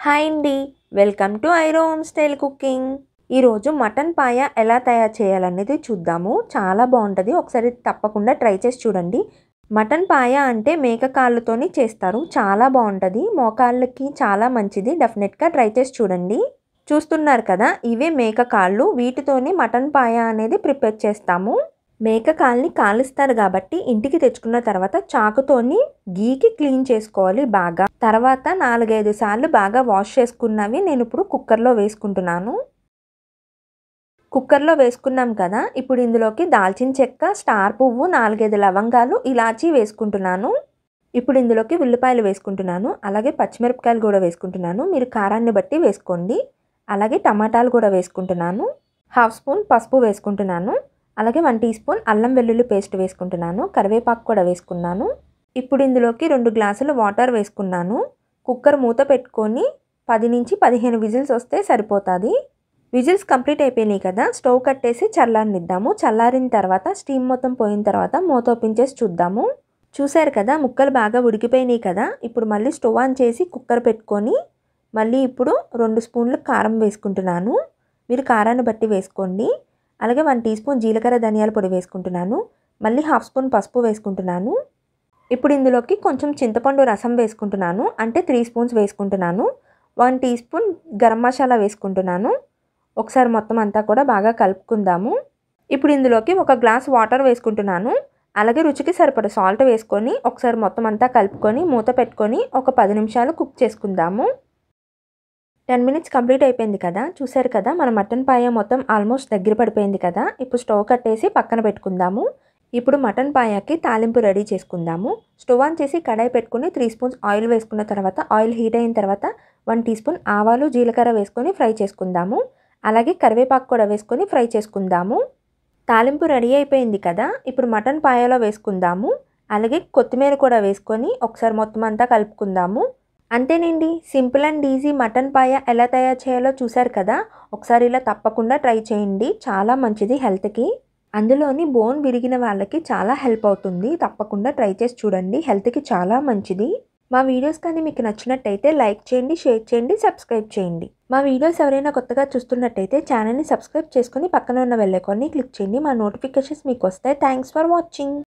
Hi అండి, welcome to ఐరో home style cooking. ఈరోజు మటన్ పాయ ఎలా తయారు చేయాలనేది చూద్దాము. చాలా బాగుంటుంది, ఒకసారి తప్పకుండా ట్రై చేసి చూడండి. మటన్ పాయ అంటే మేక కాళ్ళతోని చేస్తారు, చాలా బాగుంటుంది, మోకాళ్ళకి చాలా మంచిది. డెఫినెట్గా ట్రై చేసి చూడండి. చూస్తున్నారు కదా, ఇవే మేక కాళ్ళు, వీటితోని మటన్ పాయ అనేది ప్రిపేర్ చేస్తాము. మేక కాల్ని కాలుస్తారు కాబట్టి ఇంటికి తెచ్చుకున్న తర్వాత చాకుతోని గీకి క్లీన్ చేసుకోవాలి బాగా. తర్వాత 4-5 సార్లు బాగా వాష్ చేసుకున్నవి నేను ఇప్పుడు కుక్కర్లో వేసుకుంటున్నాను. కుక్కర్లో వేసుకున్నాం కదా, ఇప్పుడు ఇందులోకి దాల్చిన చెక్క, స్టార్ పువ్వు, 4-5 లవంగాలు, ఇలాచీ వేసుకుంటున్నాను. ఇప్పుడు ఇందులోకి ఉల్లిపాయలు వేసుకుంటున్నాను, అలాగే పచ్చిమిరపకాయలు కూడా వేసుకుంటున్నాను. మీరు కారాన్ని బట్టి వేసుకోండి. అలాగే టమాటాలు కూడా వేసుకుంటున్నాను. 1/2 స్పూన్ పసుపు వేసుకుంటున్నాను. అలాగే 1 టీ స్పూన్ అల్లం వెల్లుల్లి పేస్ట్ వేసుకుంటున్నాను. కరివేపాకు కూడా వేసుకున్నాను. ఇప్పుడు ఇందులోకి 2 గ్లాసులు వాటర్ వేసుకున్నాను. కుక్కర్ మూత పెట్టుకొని 10 నుంచి 15 విజిల్స్ వస్తే సరిపోతుంది. విజిల్స్ కంప్లీట్ అయిపోయినాయి కదా, స్టవ్ కట్టేసి చల్లారనిద్దాము. చల్లారిన తర్వాత స్టీమ్ మొత్తం పోయిన తర్వాత మూత ఓపెన్ చేసి చూద్దాము. చూసారు కదా, ముక్కలు బాగా ఉడికిపోయినాయి కదా. ఇప్పుడు మళ్ళీ స్టవ్ ఆన్ చేసి కుక్కర్ పెట్టుకొని మళ్ళీ ఇప్పుడు 2 స్పూన్లు కారం వేసుకుంటున్నాను. మీరు కారాన్ని బట్టి వేసుకోండి. అలాగే 1 టీ స్పూన్ జీలకర్ర ధనియాల పొడి వేసుకుంటున్నాను. మళ్ళీ 1/2 స్పూన్ పసుపు వేసుకుంటున్నాను. ఇప్పుడు ఇందులోకి కొంచెం చింతపండు రసం వేసుకుంటున్నాను, అంటే 3 స్పూన్స్ వేసుకుంటున్నాను. 1 టీ స్పూన్ గరం మసాలా వేసుకుంటున్నాను. ఒకసారి మొత్తం అంతా కూడా బాగా కలుపుకుందాము. ఇప్పుడు ఇందులోకి 1 గ్లాస్ వాటర్ వేసుకుంటున్నాను. అలాగే రుచికి సరిపడ సాల్ట్ వేసుకొని ఒకసారి మొత్తం అంతా కలుపుకొని మూత పెట్టుకొని ఒక 10 నిమిషాలు కుక్ చేసుకుందాము. 10 మినిట్స్ కంప్లీట్ అయిపోయింది కదా. చూసారు కదా, మన మటన్ పాయ మొత్తం ఆల్మోస్ట్ దగ్గర పడిపోయింది కదా. ఇప్పుడు స్టవ్ కట్టేసి పక్కన పెట్టుకుందాము. ఇప్పుడు మటన్ పాయకి తాలింపు రెడీ చేసుకుందాము. స్టవ్ ఆన్ చేసి కడాయి పెట్టుకుని 3 స్పూన్స్ ఆయిల్ వేసుకున్న తర్వాత ఆయిల్ హీట్ అయిన తర్వాత 1 టీ స్పూన్ ఆవాలు, జీలకర్ర వేసుకొని ఫ్రై చేసుకుందాము. అలాగే కరివేపాకు కూడా వేసుకొని ఫ్రై చేసుకుందాము. తాలింపు రెడీ అయిపోయింది కదా, ఇప్పుడు మటన్ పాయలో వేసుకుందాము. అలాగే కొత్తిమీర కూడా వేసుకొని ఒకసారి మొత్తం అంతా కలుపుకుందాము. అంతేనండి, simple and easy mutton paya ఎలా తయారు చేయాలో చూసారు కదా. ఒకసారి ఇలా తప్పకుండా ట్రై చేయండి, చాలా మంచిది హెల్త్కి. అందులోని బోన్ విరిగిన వాళ్ళకి చాలా హెల్ప్ అవుతుంది. తప్పకుండా ట్రై చేసి చూడండి, హెల్త్కి చాలా మంచిది. మా వీడియోస్ కానీ మీకు నచ్చినట్టయితే లైక్ చేయండి, షేర్ చేయండి, సబ్స్క్రైబ్ చేయండి. మా వీడియోస్ ఎవరైనా కొత్తగా చూస్తున్నట్టయితే ఛానల్ని సబ్స్క్రైబ్ చేసుకుని పక్కన ఉన్న బెల్ ఐకాన్ని క్లిక్ చేయండి. మా నోటిఫికేషన్స్ మీకు వస్తాయి. Thanks for watching.